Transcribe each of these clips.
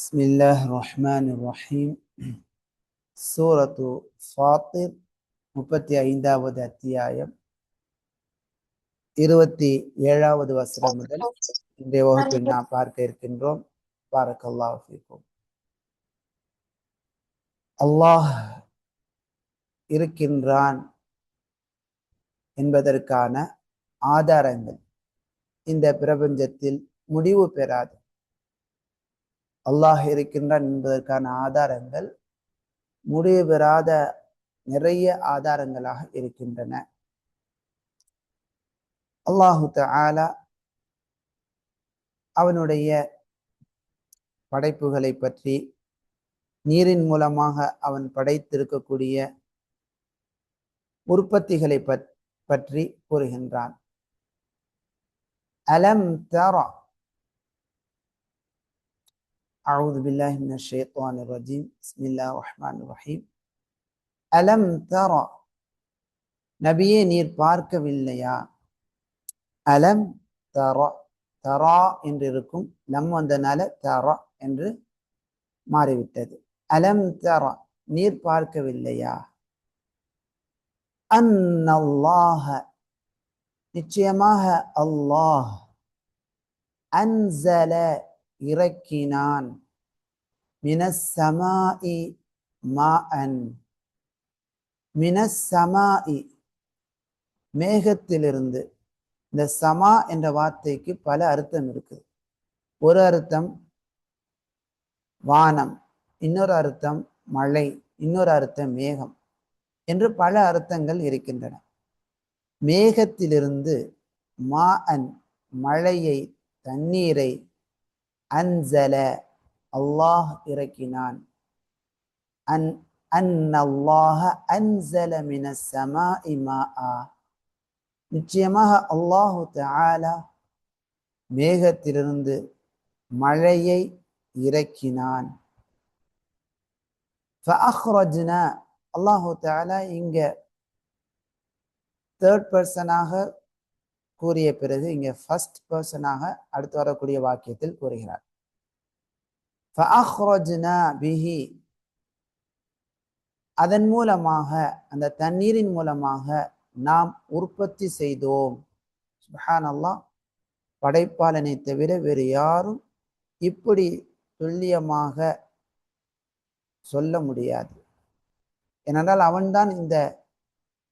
பிஸ்மில்லாஹ் ரஹ்மான் ரஹீம். சூரத்து ஃபாத்திர் 35வது அத்தியாயம் 27வது வசனம் முதல் இன்றைய வகுப்பில் நாம் பார்க்க இருக்கின்றோம். பாரக்கல்லாஹு ஃபீக்கும். அல்லாஹ் இருக்கின்றான் என்பதற்கான ஆதாரங்கள் இந்த பிரபஞ்சத்தில் முடிவு பெறாது. அல்லாஹ் இருக்கின்றான் என்பதற்கான ஆதாரங்கள் முடிவு பெறாத நிறைய ஆதாரங்களாக இருக்கின்றன. அல்லாஹு தஆலா அவனுடைய படைப்புகளை பற்றி, நீரின் மூலமாக அவன் படைத்திருக்கக்கூடிய உற்பத்திகளை பற்றி கூறுகின்றான். அலம் தர, அஊது பில்லாஹி மினஷ் ஷைத்தானிர் ரஜீம், பிஸ்மில்லாஹிர் ரஹ்மானிர் ரஹீம். அலம் தர, நபியே நீர் பார்க்கவில்லையா? அலம் தர, தரா என்று இருக்கும், லம் வந்தனால தர என்று மாறிவிட்டது. அலம் தர, நீர் பார்க்கவில்லையா? அன்னல்லாஹ, நிச்சயமாக அல்லாஹ், அன்ஸல, இறக்கினான், மினஸ் ஸமாஇ மாஅன், மினஸ் ஸமாஇ, மேகத்திலிருந்து. இந்த சமா என்ற வார்த்தைக்கு பல அர்த்தம் இருக்குது. ஒரு அர்த்தம் வானம், இன்னொரு அர்த்தம் மழை, இன்னொரு அர்த்தம் மேகம் என்று பல அர்த்தங்கள் இருக்கின்றன. மேகத்திலிருந்து மாஅன், மழையை, தண்ணீரை, அன்ஸல, அல்லாஹ் இறக்கினான். அன்னல்லாஹ அன்ஸல மினஸ் ஸமாஇ மாஆ, நிச்சயமாக அல்லாஹு தஆலா மேகத்திலிருந்து மழையை இறக்கினான். ஃபஅக்ரஜ்னா, அல்லாஹு தஆலா இங்க தேர்ட் பர்சனாக கூறிய பிறகு இங்க ஃபர்ஸ்ட் பர்சனாக அடுத்து வரக்கூடிய வாக்கியத்தில் கூறுகிறார். ஃபஅக்ரஜ்னா பிஹி, அதன் மூலமாக, அந்த தண்ணீரின் மூலமாக நாம் உற்பத்தி செய்தோம். சுப்ஹானல்லாஹ், படைப்பாளனை தவிர வேறு யாரும் இப்படி துல்லியமாக சொல்ல முடியாது. ஏனென்றால் அவன்தான் இந்த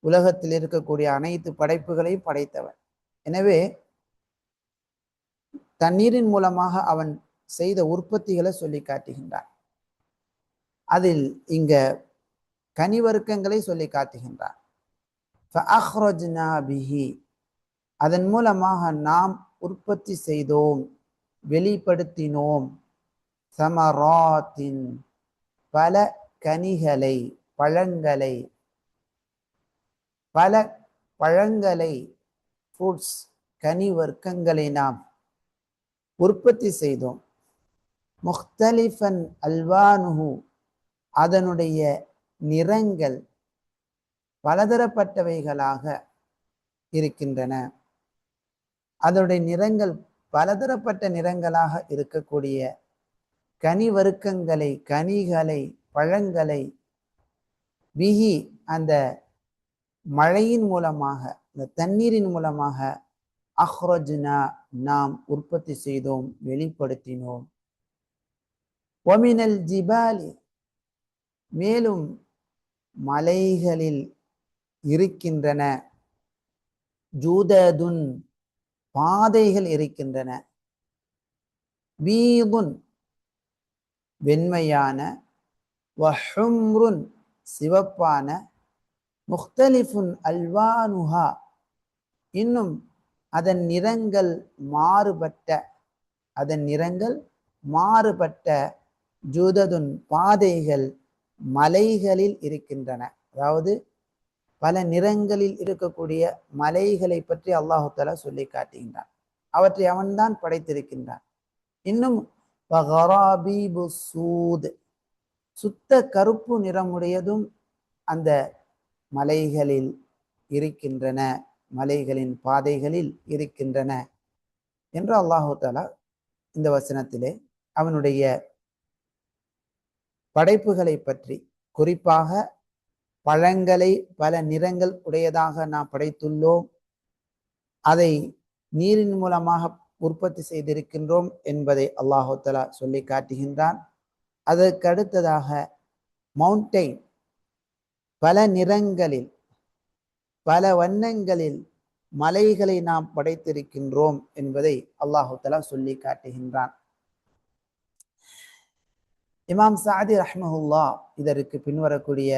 உலகத்தில் இருக்கக்கூடிய அனைத்து படைப்புகளையும் படைத்தவன். எனவே தண்ணீரின் மூலமாக அவன் செய்த உற்பத்திகளை சொல்லி காட்டுகின்றான். அதில் இங்க கனிவர்க்கங்களை சொல்லி காட்டுகின்றான். ஃபஅக்ரஜ்னா பிஹி, அதன் மூலமாக நாம் உற்பத்தி செய்தோம், வெளிப்படுத்தினோம். ஸமராத்தின், பல கனிகளை, பழங்களை, பல பழங்களை, ஃப்ரூட்ஸ், கனி வர்க்கங்களை நாம் உற்பத்தி செய்தோம். முக்தலிஃபன் அல்வானுஹு, அதனுடைய நிறங்கள் பலதரப்பட்டவைகளாக இருக்கின்றன. அதனுடைய நிறங்கள் பலதரப்பட்ட நிறங்களாக இருக்கக்கூடிய கனி வர்க்கங்களை, கனிகளை, பழங்களை, பிஹி, அந்த மழையின் மூலமாக, இந்த தண்ணீரின் மூலமாக, அஹ்ரஜ்னா, நாம் உற்பத்தி செய்தோம், வெளிப்படுத்தினோம். வமினல் ஜிபாலி, மேலும் மலைகளில் இருக்கின்றன, ஜூததுன், பாதைகள் இருக்கின்றன, பீதுன், வெண்மையான, வஹும்ருன், சிவப்பான, முக்தலிஃபுன் அல்வானுஹா, இன்னும் அதன் நிறங்கள் மாறுபட்ட, அதன் நிறங்கள் மாறுபட்ட, ஜூததுன், பாதைகள் மலைகளில் இருக்கின்றன. அதாவது பல நிறங்களில் இருக்கக்கூடிய மலைகளை பற்றி அல்லாஹு தஆலா சொல்லி காட்டுகின்றான். அவற்றை அவன்தான் படைத்திருக்கின்றான். இன்னும் வகராபீபு சூத், சுத்த கருப்பு நிறமுடையதும் அந்த மலைகளில் இருக்கின்றன, மலைகளின் பாதைகளில் இருக்கின்றன என்று அல்லாஹு தஆலா இந்த வசனத்திலே அவனுடைய படைப்புகளை பற்றி, குறிப்பாக பழங்களை பல நிறங்கள் உடையதாக நாம் படைத்துள்ளோம், அதை நீரின் மூலமாக உற்பத்தி செய்திருக்கின்றோம் என்பதை அல்லாஹு தஆலா சொல்லி காட்டுகின்றான். அதற்கு அடுத்ததாக மவுண்டெயின், பல நிறங்களில் பல வண்ணங்களில் மலைகளை நாம் படைத்திருக்கின்றோம் என்பதை அல்லாஹு தஆலா சொல்லி காட்டுகின்றான். இமாம் சாதி ரஹ்மஹுல்லா இதற்கு பின்வரக்கூடிய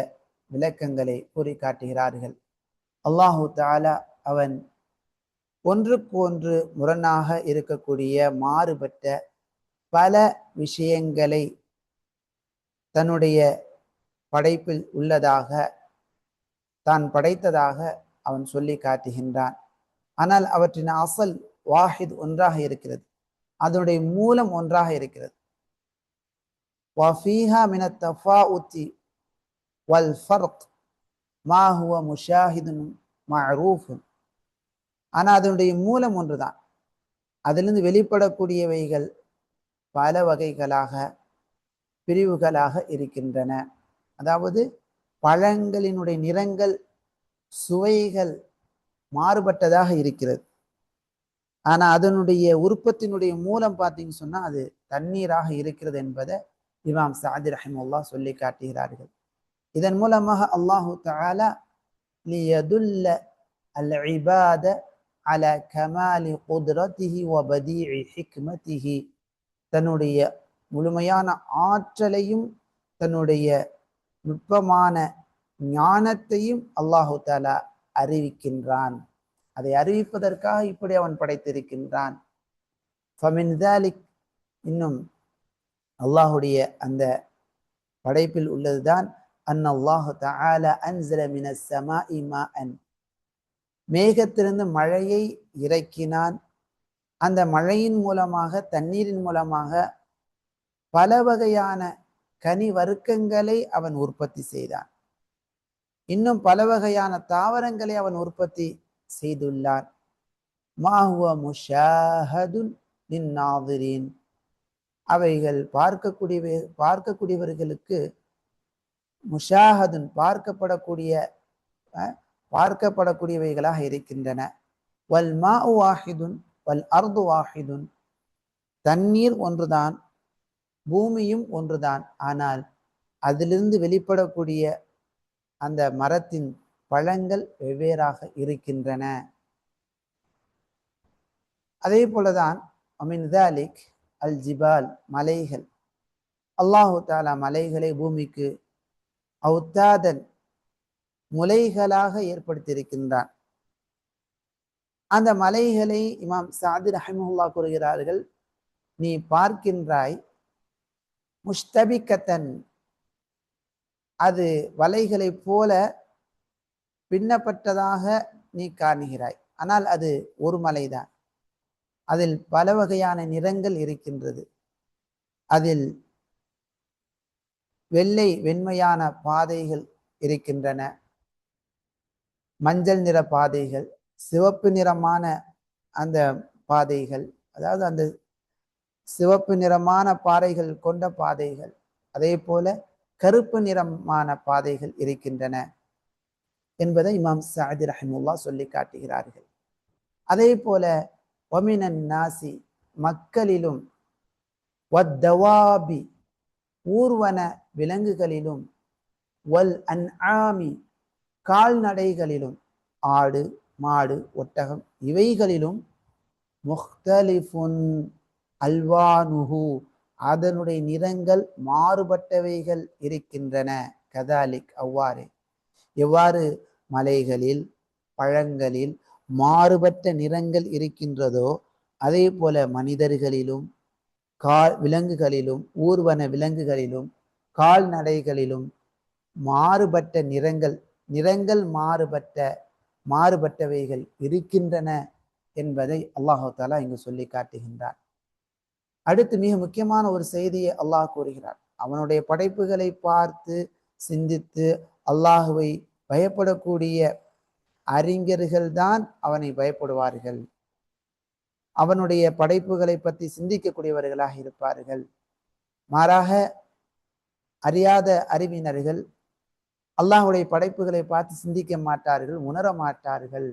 விளக்கங்களை கூறி காட்டுகிறார்கள். அல்லாஹு தஆலா அவன் ஒன்றுக்கு ஒன்று முரணாக இருக்கக்கூடிய மாறுபட்ட பல விஷயங்களை தன்னுடைய படைப்பில் உள்ளதாக, தான் படைத்ததாக அவன் சொல்லி காட்டுகின்றான். ஆனால் அவற்றின் அசல் வாஹித் ஒன்றாக இருக்கிறது, அதனுடைய மூலம் ஒன்றாக இருக்கிறது. وَفِيهَا مِنَ التَّفَاؤُتِ وَالْفَرْقِ مَا هُوَ مُشَاهِدٌ مَعْرُوفٌ. ஆனால் அதனுடைய மூலம் ஒன்றுதான், அதிலிருந்து வெளிப்படக்கூடியவைகள் பல வகைகளாக பிரிவுகளாக இருக்கின்றன. அதாவது பழங்களினுடைய நிறங்கள் சுவைகள் மாறுபட்டதாக இருக்கிறது. ஆனால் அதனுடைய உற்பத்தினுடைய மூலம் பார்த்தீங்கன்னு சொன்னால் அது தண்ணீராக இருக்கிறது என்பதை இமாம் சாதி ரஹிமஹுல்லா சொல்லி காட்டுகிறார்கள். இதன் மூலமாக அல்லாஹு தஆலா லியதுல்ல அல் இபாத அலா கமாலி குத்ரத்திஹி வ பதீஇ ஹிக்மத்திஹி, தன்னுடைய முழுமையான ஆற்றலையும் தன்னுடைய நுட்பமான ஞானத்தையும் அல்லாஹு தஆலா அறிவிக்கின்றான். அதை அறிவிப்பதற்காக இப்படி அவன் படைத்திருக்கின்றான். ஃபமின் ذلك, இன்னும் அல்லாஹுடைய அந்த படைப்பில் உள்ளதுதான் அன்னல்லாஹு தஆலா அன்ஸல மினஸ் ஸமாஇ மாஅன், மேகத்திலிருந்து மழையை இறக்கினான். அந்த மழையின் மூலமாக, தண்ணீரின் மூலமாக பல வகையான கனி வர்க்கங்களை அவன் உற்பத்தி செய்தான். இன்னும் பல வகையான தாவரங்களை அவன் உற்பத்தி செய்துள்ளான். மா ஹுவ முஷாஹதுன் லின்னாதிரீன், அவைகள் பார்க்கக்கூடியவர்களுக்கு முஷாஹதுன் பார்க்கப்படக்கூடியவைகளாக இருக்கின்றன. வல் மாஉ வாஹிதுன் வல் அர்து வாஹிதுன், தண்ணீர் ஒன்றுதான், பூமியும் ஒன்றுதான், ஆனால் அதிலிருந்து வெளிப்படக்கூடிய அந்த மரத்தின் பழங்கள் வெவ்வேறாக இருக்கின்றன. அதே போலதான் அமின் தாலிக் அல் ஜிபால், மலைகள். அல்லாஹு தஆலா மலைகளை பூமிக்கு அவுத்தாதன், முலைகளாக ஏற்படுத்தியிருக்கின்றான். அந்த மலைகளை இமாம் சாதி ரஹிமஹுல்லா கூறுகிறார்கள், நீ பார்க்கின்றாய் முஷ்தபிகத்தன், அது வலைகளை போல பின்னப்பட்டதாக நீ காணுகிறாய், ஆனால் அது ஒரு மலைதான். அதில் பல வகையான நிறங்கள் இருக்கின்றது. அதில் வெண்மையான பாதைகள் இருக்கின்றன, மஞ்சள் நிற பாதைகள், சிவப்பு நிறமான அந்த பாதைகள், அதாவது அந்த சிவப்பு நிறமான பாறைகள் கொண்ட பாதைகள், அதே போல கருப்பு நிறமான பாதைகள் இருக்கின்றன என்பதை இமாம் சாதி ரஹிமஹுல்லா சொல்லி காட்டுகிறார்கள். அதே போல வமினன் நாசி, மக்களிலும், வத்தவாபி, ஊர்வன விலங்குகளிலும், வல் அன்ஆமி, கால்நடைகளிலும், ஆடு மாடு ஒட்டகம் இவைகளிலும், முக்தலிஃபுன் அல்வானுஹு, அதனுடைய நிறங்கள் மாறுபட்டவைகள் இருக்கின்றன. கதாலிக், அவ்வாறு, எவ்வாறு மலைகளில் பழங்களில் மாறுபட்ட நிறங்கள் இருக்கின்றதோ அதே போல மனிதர்களிலும் விலங்குகளிலும் ஊர்வன விலங்குகளிலும் கால்நடைகளிலும் மாறுபட்ட நிறங்கள் மாறுபட்டவைகள் இருக்கின்றன என்பதை அல்லாஹு தஆலா இங்கு சொல்லி காட்டுகின்றார். அடுத்து மிக முக்கியமான ஒரு செய்தியை அல்லாஹ் கூறுகிறார். அவனுடைய படைப்புகளை பார்த்து சிந்தித்து அல்லாஹுவை பயப்படக்கூடிய அறிஞர்கள் தான் அவனை பயப்படுவார்கள், அவனுடைய படைப்புகளை பற்றி சிந்திக்கக்கூடியவர்களாக இருப்பார்கள். மாறாக அறியாத அறிவினர்கள் அல்லாஹுடைய படைப்புகளை பார்த்து சிந்திக்க மாட்டார்கள், உணர மாட்டார்கள்.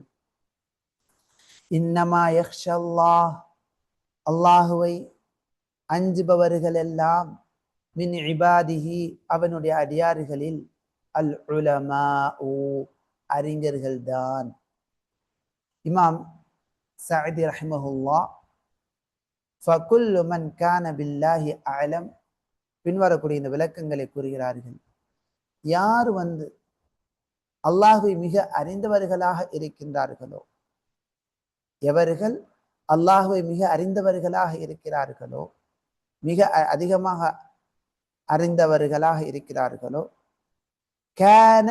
இன்னமா யக்ஷல்லாஹ், அல்லாஹுவை அஞ்சுபவர்கள் எல்லாம் மின் இபாதிஹி, அவனுடைய அடியார்களில் அல் உலமாஉ, அறிஞர்கள்தான். இமாம் சஅதி ரஹிமஹுல்லாஹ் ஃபகுல்லு மன் கான பில்லாஹி அலம், பின்வரக்கூடிய இந்த விளக்கங்களை கூறுகிறார்கள். யார் அல்லாஹுவை மிக அறிந்தவர்களாக இருக்கின்றார்களோ, எவர்கள் அல்லாஹுவை மிக அறிந்தவர்களாக இருக்கிறார்களோ, மிக அதிகமாக அறிந்தவர்களாக இருக்கிறார்களோ, கான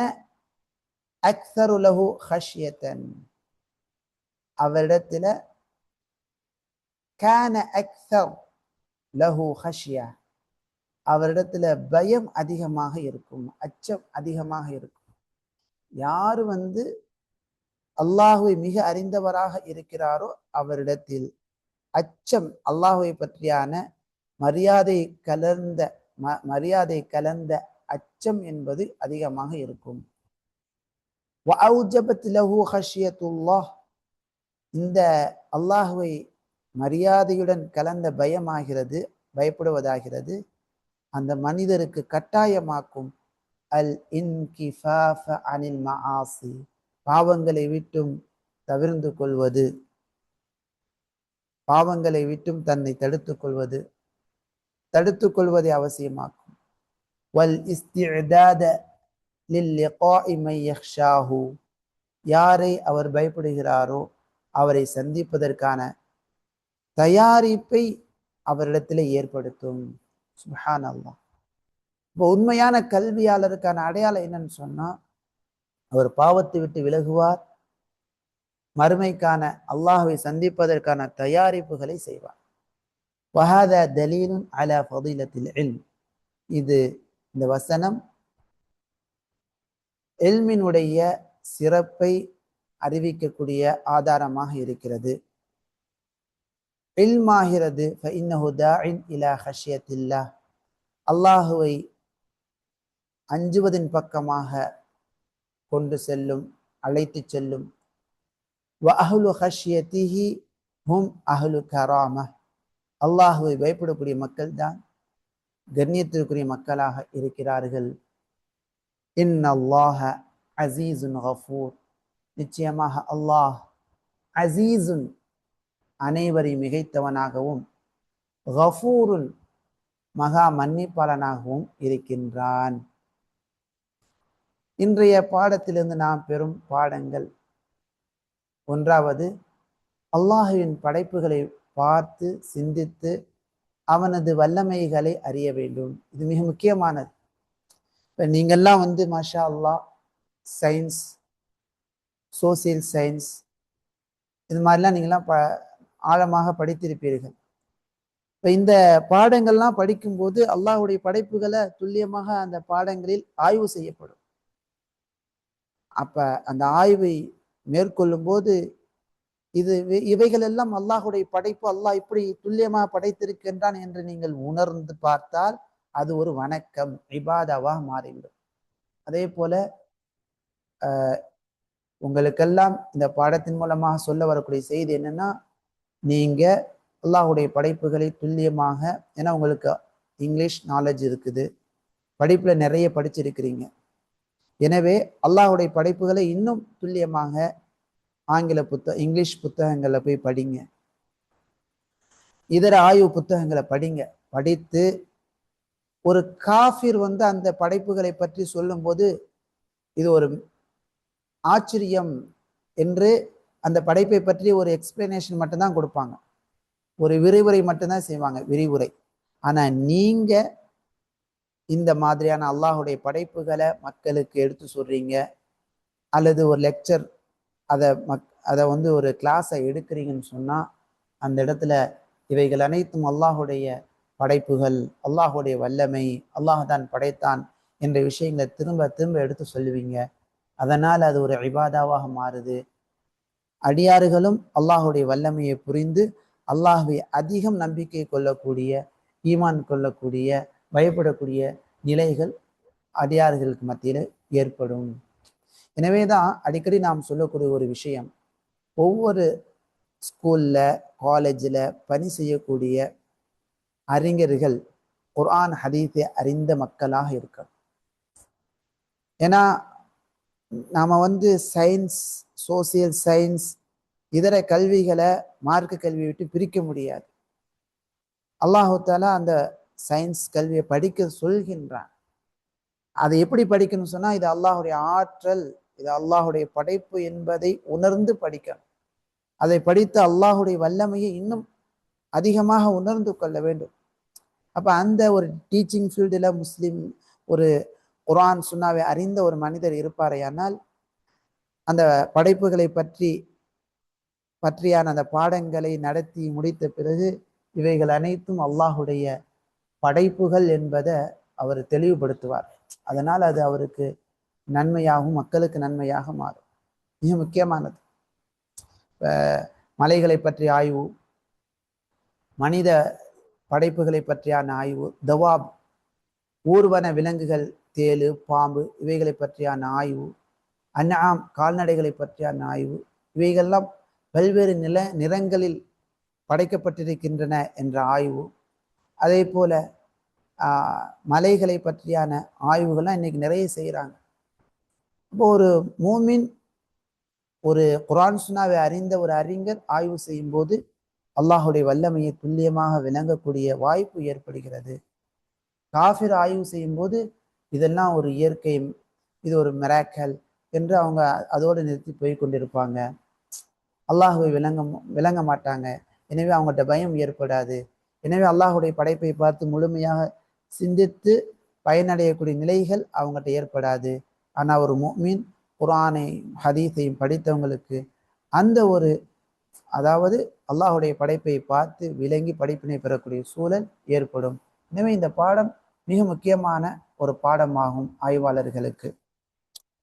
அக்ஸரு லஹு ஹஷ்யத்தன், அவரிடத்துல கான அக்ஸர் லஹு ஹஷ்யா, அவரிடத்துல பயம் அதிகமாக இருக்கும், அச்சம் அதிகமாக இருக்கும். யாரு அல்லாஹுவை மிக அறிந்தவராக இருக்கிறாரோ அவரிடத்தில் அச்சம், அல்லாஹுவை பற்றியான மரியாதை கலந்த அச்சம் என்பது அதிகமாக இருக்கும். வஅௌஜபத் லஹு ஹஷ்யத்துல்லாஹ், இந்த அல்லாஹுவை மரியாதையுடன் கலந்த பயப்படுவதாகிறது அந்த மனிதருக்கு கட்டாயமாக்கும் அல் இன்கிஃபாஃப அனில் மஆசி, பாவங்களை விட்டும் தவிர்ந்து கொள்வது, பாவங்களை விட்டும் தன்னை தடுத்துக் கொள்வதை அவசியமாக்கும். வல் இஸ்திஅதாத லில்லிகாஇ மன் யக்ஷாஹு, யாரை அவர் பயப்படுகிறாரோ அவரை சந்திப்பதற்கான தயாரிப்பை அவரிடத்தில் ஏற்படுத்தும். சுப்ஹானல்லாஹ். இப்போ உண்மையான கல்வியாளருக்கான அடையாளம் என்னன்னு சொன்னா, அவர் பாவத்தை விட்டு விலகுவார், மறுமைக்கான அல்லாஹுவை சந்திப்பதற்கான தயாரிப்புகளை செய்வார். வஹாதா தலீலுன் அலா ஃபதீலத்தில் இல்ம், இது இந்த வசனம் இல்மினுடைய சிறப்பை அறிவிக்கக்கூடிய ஆதாரமாக இருக்கிறது. இல்மாகிறது ஃபஇன்னஹு தாஇன் இலா ஹஷ்யத்தில்லாஹ், அல்லாஹுவை அஞ்சுவதின் பக்கமாக கொண்டு செல்லும், அழைத்து செல்லும். வ அஹ்லு ஹஷ்யத்திஹி ஹும் அஹ்லு கராமஹ், அல்லாஹுவை பயப்படக்கூடிய மக்கள் தான் கண்ணியத்திற்குரிய மக்களாக இருக்கிறார்கள். இன்னல்லாஹ அஸீஸுன் கஃபூர், நிச்சயமாக அல்லாஹ் அஸீஸுன் அனைவரையும் மிகைத்தவனாகவும், கஃபூருன் மகா மன்னிப்பாளனாகவும் இருக்கின்றான். இன்றைய பாடத்திலிருந்து நாம் பெறும் பாடங்கள்: ஒன்றாவது, அல்லாஹுவின் படைப்புகளை பார்த்து சிந்தித்து அவனது வல்லமைகளை அறிய வேண்டும். இது மிக முக்கியமானது. இப்போ நீங்கள்லாம் மாஷா அல்லாஹ் சயின்ஸ், சோசியல் சயின்ஸ், இது மாதிரிலாம் நீங்கள்லாம் ஆழமாக படித்திருப்பீர்கள். இப்போ இந்த பாடங்கள்லாம் படிக்கும்போது அல்லாஹுடைய படைப்புகளை துல்லியமாக அந்த பாடங்களில் ஆய்வு செய்யப்படும். அப்ப அந்த ஆய்வை மேற்கொள்ளும் போது இவைகள் எல்லாம் அல்லாஹுடைய படைப்பு, அல்லாஹ் இப்படி துல்லியமாக படைத்திருக்கின்றான் என்று நீங்கள் உணர்ந்து பார்த்தால் அது ஒரு வணக்கம், இபாதாவாக மாறிவிடும். அதே போல உங்களுக்கெல்லாம் இந்த பாடத்தின் மூலமாக சொல்ல வரக்கூடிய செய்தி என்னன்னா, நீங்க அல்லாஹுடைய படைப்புகளை துல்லியமாக, ஏன்னா உங்களுக்கு இங்கிலீஷ் நாலேஜ் இருக்குது, படிப்புல நிறைய படிச்சிருக்கிறீங்க, எனவே அல்லாஹுடைய படைப்புகளை இன்னும் துல்லியமாக இங்கிலீஷ் புத்தகங்களை போய் படிங்க, இதர ஆய்வு புத்தகங்களை படிங்க. படித்து ஒரு காஃபிர் அந்த படைப்புகளை பற்றி சொல்லும்போது இது ஒரு ஆச்சரியம் என்று அந்த படைப்பை பற்றி ஒரு எக்ஸ்பிளனேஷன் மட்டும்தான் கொடுப்பாங்க, ஒரு விரிவுரை மட்டும்தான் செய்வாங்க, விரிவுரை. ஆனா நீங்க இந்த மாதிரியான அல்லாஹுடைய படைப்புகளை மக்களுக்கு எடுத்து சொல்றீங்க, அல்லது ஒரு லெக்சர் அதை ஒரு கிளாஸை எடுக்கிறீங்கன்னு சொன்னா, அந்த இடத்துல இவைகள் அனைத்தும் அல்லாஹுடைய படைப்புகள், அல்லாஹுடைய வல்லமை, அல்லாஹ் தான் படைத்தான் என்ற விஷயங்களை திரும்ப திரும்ப எடுத்து சொல்லுவீங்க. அதனால் அது ஒரு இபாதாவாக மாறுது. அடியாறுகளும் அல்லாஹுடைய வல்லமையை புரிந்து அல்லாஹுவை அதிகம் நம்பிக்கை கொள்ளக்கூடிய, ஈமான் கொள்ளக்கூடிய, பயப்படக்கூடிய நிலைகள் அடியார்களுக்கு மத்தியில் ஏற்படும். எனவேதான் அடிக்கடி நாம் சொல்லக்கூடிய ஒரு விஷயம், ஒவ்வொரு ஸ்கூல்ல காலேஜில் பணி செய்யக்கூடிய அறிஞர்கள் குர்ஆன் ஹதீஸை அறிந்த மக்களாக இருக்கணும். ஏன்னா நாம சயின்ஸ், சோசியல் சயின்ஸ், இதர கல்விகளை மார்க்க கல்வியை விட்டு பிரிக்க முடியாது. அல்லாஹு தஆலா அந்த சயின்ஸ் கல்வியை படிக்க சொல்கின்றான். அதை எப்படி படிக்கணும்னு சொன்னா, இது அல்லாஹுடைய ஆற்றல், இது அல்லாஹுடைய படைப்பு என்பதை உணர்ந்து படிக்கணும். அதை படித்து அல்லாஹுடைய வல்லமையை இன்னும் அதிகமாக உணர்ந்து கொள்ள வேண்டும். அப்ப அந்த ஒரு டீச்சிங் ஃபீல்டில் முஸ்லீம் ஒரு குர்ஆன் சுன்னாவை அறிந்த ஒரு மனிதர் இருப்பாரையானால், அந்த படைப்புகளை பற்றியான அந்த பாடங்களை நடத்தி முடித்த பிறகு இவைகள் அனைத்தும் அல்லாஹுடைய படைப்புகள் என்பதை அவர் தெளிவுபடுத்துவார். அதனால் அது அவருக்கு நன்மையாகவும் மக்களுக்கு நன்மையாக மாறும். மிக முக்கியமானது. மலைகளை பற்றிய ஆய்வு, மனித படைப்புகளை பற்றியான ஆய்வு, தவாப் ஊர்வன விலங்குகள், தேளு, பாம்பு இவைகளை பற்றியான ஆய்வு, அன்ஆம் கால்நடைகளை பற்றியான ஆய்வு, இவைகள்லாம் பல்வேறு நிறங்களில் படைக்கப்பட்டிருக்கின்றன என்ற ஆய்வு, அதே போல மலைகளை பற்றியான ஆய்வுகள்லாம் இன்னைக்கு நிறைய செய்கிறாங்க. இப்போ ஒரு மூமின், ஒரு குர்ஆன் சுன்னாவை அறிந்த ஒரு அறிஞர் ஆய்வு செய்யும் போது அல்லாஹுடைய வல்லமையை துல்லியமாக விளங்கக்கூடிய வாய்ப்பு ஏற்படுகிறது. காஃபிர் ஆய்வு செய்யும் போது இதெல்லாம் ஒரு இயற்கை, இது ஒரு மிராக்கல் என்று அவங்க அதோடு நிறுத்தி போய் கொண்டிருப்பாங்க. அல்லாஹுவை விளங்க மாட்டாங்க. எனவே அவங்கள்ட்ட பயம் ஏற்படாது. எனவே அல்லாஹுடைய படைப்பை பார்த்து முழுமையாக சிந்தித்து பயனடையக்கூடிய நிலைகள் அவங்கள்ட்ட ஏற்படாது. ஆனால் ஒரு முஃமின் குர்ஆனை ஹதீஸையும் படித்தவங்களுக்கு அந்த ஒரு, அதாவது அல்லாஹுடைய படைப்பை பார்த்து விளங்கி படிப்பினை பெறக்கூடிய சூழல் ஏற்படும். எனவே இந்த பாடம் மிக முக்கியமான ஒரு பாடமாகும் ஆய்வாளர்களுக்கு,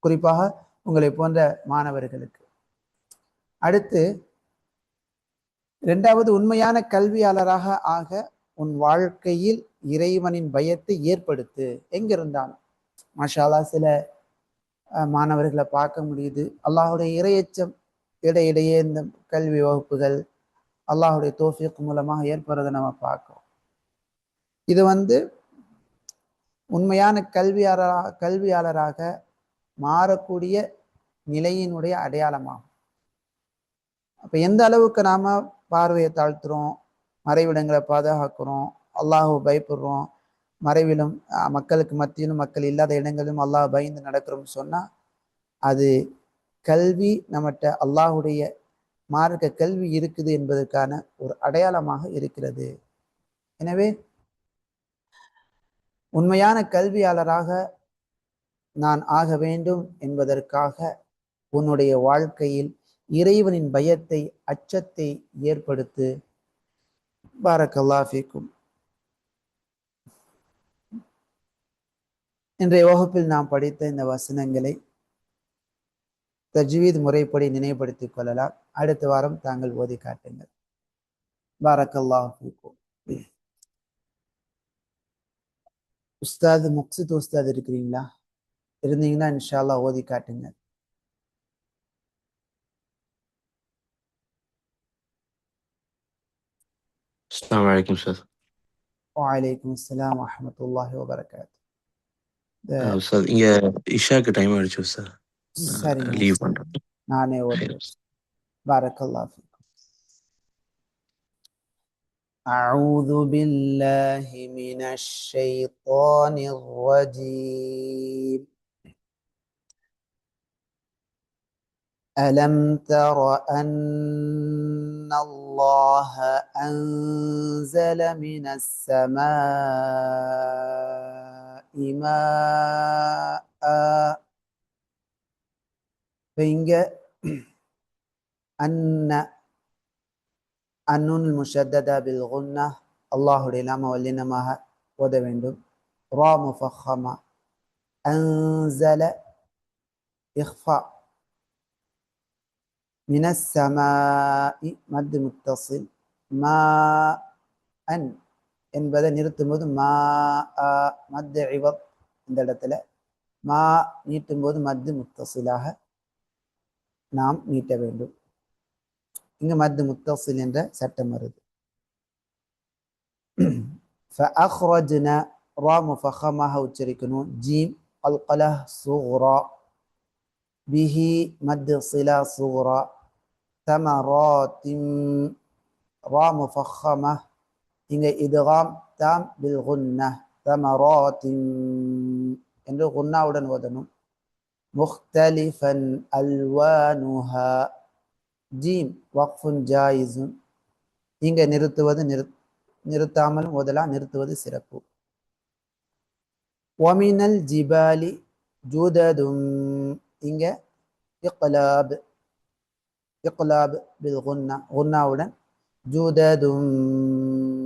குறிப்பாக உங்களை போன்ற மாணவர்களுக்கு. அடுத்து, இரண்டாவது, உண்மையான கல்வியாளராக ஆக உன் வாழ்க்கையில் இறைவனின் பயத்தை ஏற்படுத்து. எங்கிருந்தாலும் மாஷா அல்லாஹ் சில மாணவர்களை பார்க்க முடியுது, அல்லாஹுடைய இறையச்சம் இடையிடையே இந்த கல்வி வகுப்புகள் அல்லாஹுடைய தௌஃபீக் மூலமாக ஏற்படுறதை நம்ம பார்க்கிறோம். இது உண்மையான கல்வியாளராக மாறக்கூடிய நிலையினுடைய அடையாளமாகும். அப்போ எந்த அளவுக்கு நாம் பார்வையை தாழ்த்துறோம், மறைவிடங்களை பாதுகாக்கிறோம், அல்லாஹ் பயப்படுறோம், மறைவிலும் மக்களுக்கு மத்தியிலும் மக்கள் இல்லாத இடங்களிலும் அல்லாஹ் பயந்து நடக்கிறோம்னு சொன்னால் அது கல்வி நம்மகிட்ட அல்லாஹுடைய மார்க்க கல்வி இருக்குது என்பதற்கான ஒரு அடையாளமாக இருக்கிறது. எனவே உண்மையான கல்வியாளராக நான் ஆக வேண்டும் என்பதற்காக உன்னுடைய வாழ்க்கையில் இறைவனின் பயத்தை, அச்சத்தை ஏற்படுத்து. பாரக்கல்லாஹு ஃபீக்கும். இன்றைய வகுப்பில் நாம் படித்த இந்த வசனங்களை தஜ்வீத் முறைப்படி நினைவுபடுத்திக் கொள்ளலாம். அடுத்த வாரம் தாங்கள் ஓதி காட்டுங்கள். பாரக்கல்லாஹு ஃபீக்கும். உஸ்தாத் முக்சித் உஸ்தாத் இருக்கிறீங்களா? இருந்தீங்கன்னா இன்ஷா அல்லாஹ் ஓதி காட்டுங்க. அஸ்ஸலாமு அலைக்கும் சார். வலைக்கும் அஸ்ஸலாம் வரஹ்மத்துல்லாஹி வபரகாத்துஹு. சார் இங்க இஷாக்கு டைம் ஆயிடுச்சு சார். சரிங்க, லீவ் பண்றேன். நானே ஓதுறேன். பாரக்கல்லாஹு ஃபீக்கும். أعوذ بالله من الشيطان الرجيم. ألم تر أن الله أنزل من السماء ماء. فإنك அன்னூன் முஷத்ததா பில் குன்னா, அல்லாஹுடைய நாம வல்லினமாக ஓத வேண்டும். ரா முஃபஹமா, அன்ஸல இஃபா, மினஸ் ஸமாஇ மத் முத்தஸில், மா அன் என்பதை நிறுத்தும் போது மா மத் இவத் இந்த இடத்துல மா நீட்டும் போது மத்து முத்தசிலாக நாம் நீட்ட வேண்டும். இங்க மத்து முத்தசில் என்ற சட்டம் வருது. فأخرجنا ரா முஃபஹமாக உச்சரிக்கணும். ஜீம் கல்கலா சுக்ரா பிஹி மத் சிலா சுக்ரா தமராத்தின் ரா முஃபஹம இங்க இத்காம் தாம் பில் குன்னஹ் தமராத்தின் என்று குன்னாவுடன் ஓதணும். முக்தலிஃபன் அல்வானுஹா ஜீம் வக்ஃபுன் ஜாயிஸுன் இங்க நிறுத்துவது நிறுத்தாமல் ஓதலாம், நிறுத்துவது சிறப்பு. வமினல் ஜிபாலி ஜுததும் இங்க இக்லாப் பில் குன்னா குன்னாவுடன் ஜுததும்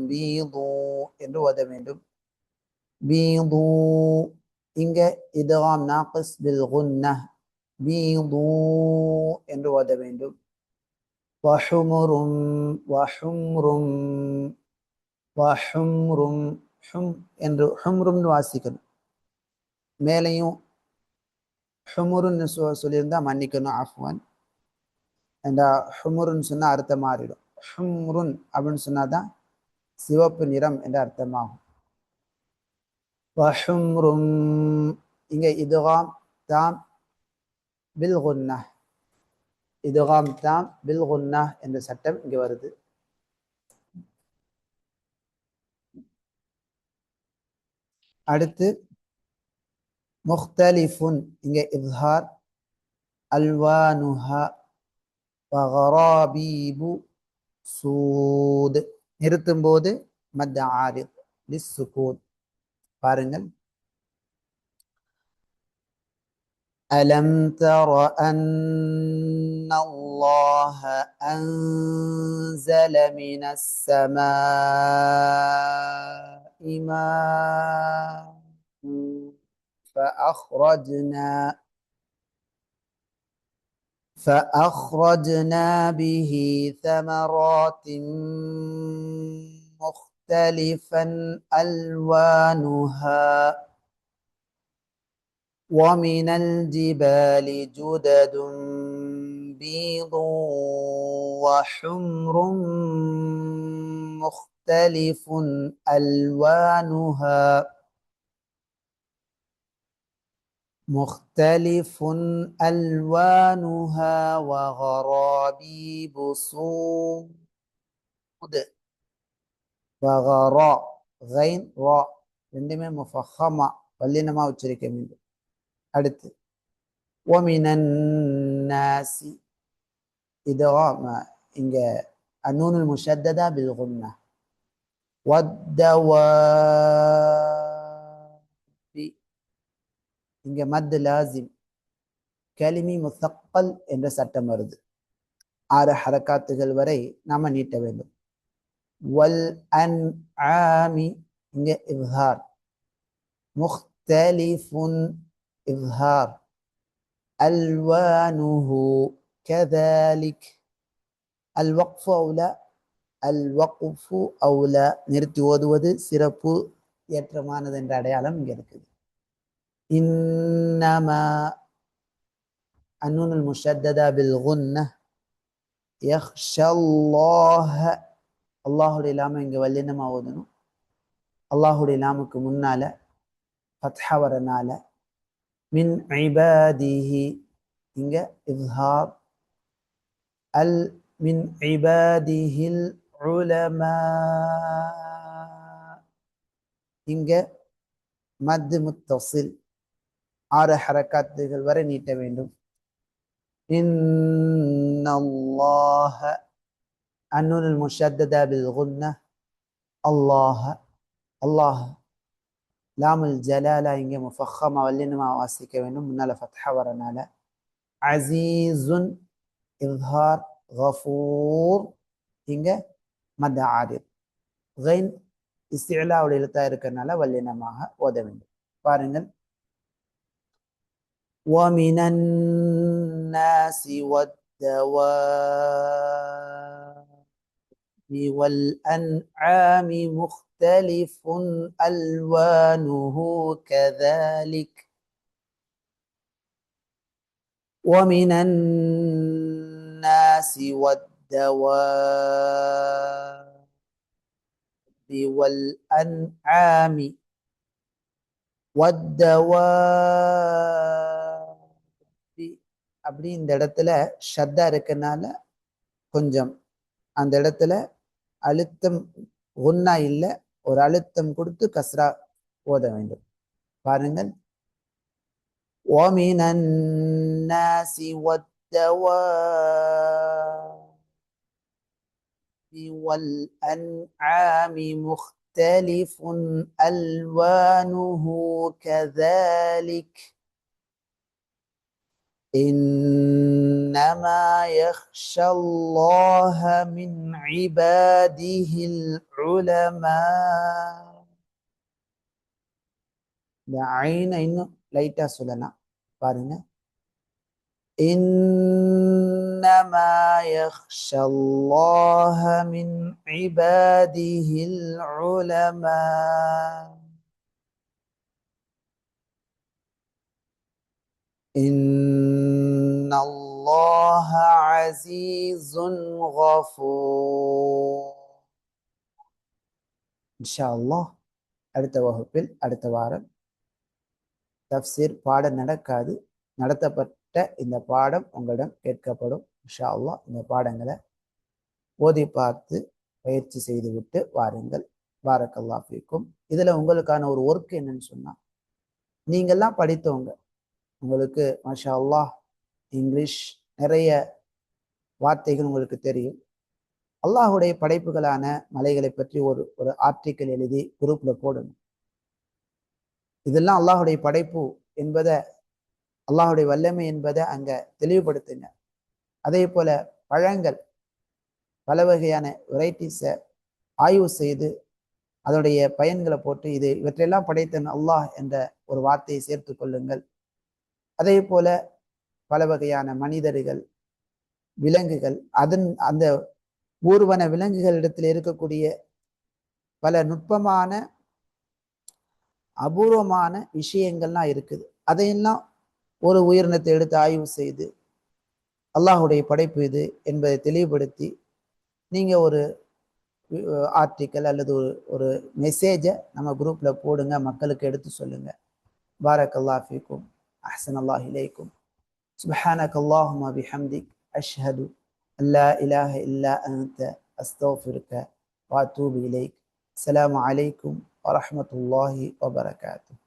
பீது என்று ஓத வேண்டும். பீது இங்க இத்காம் நாகிஸ் பில் குன்னா பீது என்று ஓத வேண்டும். வஹுமுரும் வஹும்ரும் வஹும்ரும் ஹும் என்று ஹும்ரும்னு வாசிக்கணும். மேலையும் ஹுமுருன்னு சொல்லியிருந்தா மன்னிக்கணும், ஆஃப்வான். அந்த ஹுமுருன்னு சொன்னால் அர்த்தம் மாறிடும். ஹும்ருன் அப்படின்னு சொன்னாதான் சிவப்பு நிறம் என்ற அர்த்தமாகும். வஹும்ரும் இங்கே இத்காம் தாம் பில் குன்னஹ் இத்காம் தாம் பில் குன்னஹ் என்ற சட்டம் இங்கே வருது. அடுத்து முக்தலிஃபுன் இங்கே இத்ஹார் அல்வானுஹா வகராபீபு சூத் நிறுத்தும் போது மத் ஆரித் லிஸ்ஸுகூன். பாருங்கள். அலம் தர அன்னல்லாஹ அன்ஸல மினஸ் ஸமாஇ மாஅன் فأخرجنا به ثمرات مختلفا ألوانها ومن الجبال جدد بيض وحمر مختلف ألوانها وغرابيب سود وغرا غين ரா ரெண்டுமே முஃபஹமா வல்லினமா உச்சரிக்க வேண்டும். அடுத்து ஒமினன் நாசி இத்காம் இங்க அன்னூனுல் முஷத்ததா பில் குன்னா வத்தவாபி இங்க மத் லாசிம் கலிமி முத்தக்கல் என்ற சட்டம் வருது. 6 ஹரக்காத்துகள் வரை நாம நீட்ட வேண்டும். வல் அன்ஆமி இங்க இத்ஹார் முக்தலிஃபுன் இத்ஹார் அல்வானுஹு கதாலிக் அல் வக்ஃபு அவுலா நிறுத்தி ஓதுவது சிறப்பு ஏற்றமானது என்ற அடையாளம் இங்க இருக்குது. இன்னமா அன்னூனுல் முஷத்ததா பில் குன்னஹ் யக்ஷல்லாஹ அல்லாஹுடைய லாம இங்க வல்லினமா ஓதணும். அல்லாஹுடைய லாமுக்கு முன்னால ஃபத்ஹா வரனால மின் இபாதிஹி இங்க இத்ஹார் அல் மின் இபாதிஹில் உலமா இங்க மத் முத்தசில் 6 ஹரக்காத்துகள் வரை நீட்ட வேண்டும். இன்னல்லாஹ அன்னூனுல் முஷத்ததா பில் குன்னஹ் அல்லாஹ அல்லாஹ் லாமுல் ஜலாலா இங்கே முஃபஹமா வல்லினமா வாசிக்க வேண்டும். முன்னால ஃபத்ஹா வரனால அசீசுன் இத்ஹார் கஃபூர் இங்க மத் ஆரித் கைன் இஸ்திலாவுடைய எழுத்தா இருக்கிறதுனால வல்லினமாக ஓத வேண்டும். பாருங்கள். وَمِنَ النَّاسِ وَالدَّوَابِّ وَالْأَنْعَامِ مُخْتَلِفٌ مختلف ألوانه كذلك ومن الناس والدواب والأنعام والدواب. அப்படி இந்த இடத்துல ஷத்தா இருக்கனால கொஞ்சம் அந்த இடத்துல அழுத்தம் ஒன்னா இல்லை, ஒரு அழுத்தம் கொடுத்து கஸ்ரா ஓத வேண்டும். பாருங்கள், وَمِنَ النَّاسِ وَالدَّوَابِّ وَالْأَنْعَامِ مُخْتَلِفٌ أَلْوَانُهُ كَذَلِكَ إِنَّمَا يَخْشَى اللَّهَ مِنْ عِبَادِهِ الْعُلَمَاءُ. இந்த ஐனை இன்னும் லைட்டா சொல்லலாம். பாருங்க, إِنَّمَا يَخْشَى اللَّهَ مِنْ عِبَادِهِ الْعُلَمَاءُ إِنَّ اللَّهَ عَزِيزٌ غَفُورٌ. இன்ஷா அல்லாஹ் அடுத்த வகுப்பில் அடுத்த வாரம் தஃப்சீர் பாடம் நடக்காது, நடத்தப்பட்ட இந்த பாடம் உங்களிடம் கேட்கப்படும். இன்ஷா அல்லாஹ் இந்த பாடங்களை ஓதி பார்த்து பயிற்சி செய்துவிட்டு வாருங்கள். பாரக்கல்லாஹ் ஃபீக்கும். இதுல உங்களுக்கான ஒரு ஒர்க் என்னன்னு சொன்னா, நீங்கள்லாம் படித்தவங்க, உங்களுக்கு மாஷா அல்லாஹ் இங்கிலீஷ் நிறைய வார்த்தைகள் உங்களுக்கு தெரியும். அல்லாஹுடைய படைப்புகளான மலைகளை பற்றி ஒரு ஆர்டிக்கல் எழுதி குரூப்ல போடணும். இதெல்லாம் அல்லாஹுடைய படைப்பு என்பதை, அல்லாஹுடைய வல்லமை என்பதை அங்க தெளிவுபடுத்துங்க. அதே போல பழங்கள் பல வகையான வெரைட்டிஸை ஆய்வு செய்து அதனுடைய பயன்களை போட்டு இவற்றையெல்லாம் படைத்தன் அல்லாஹ் என்ற ஒரு வார்த்தையை சேர்த்து கொள்ளுங்கள். அதே போல பல வகையான மனிதர்கள், விலங்குகள், அந்த ஊர்வன விலங்குகளிடத்தில் இருக்கக்கூடிய பல நுட்பமான அபூர்வமான விஷயங்கள்லாம் இருக்குது. அதையெல்லாம் ஒரு உயிரினத்தை எடுத்து ஆய்வு செய்து அல்லாஹுடைய படைப்பு இது என்பதை தெளிவுபடுத்தி நீங்க ஒரு ஆர்டிக்கல் அல்லது ஒரு மெசேஜை நம்ம குரூப்ல போடுங்க, மக்களுக்கு எடுத்து சொல்லுங்க. பாரக்கல்லாஹ் ஃபீக்கும், அஹ்ஸனல்லாஹு இலைக்கும். சுப்ஹானக அல்லாஹும்ம பிஹம்திக், அஷ்ஹது அல்லா இலாஹ இல்லா அன்த, அஸ்தக்ஃபிருக வ அத்தூபு இலைக். அஸ்ஸலாமு அலைக்கும் வரஹ்மத்துல்லாஹி வபரகாத்துஹு.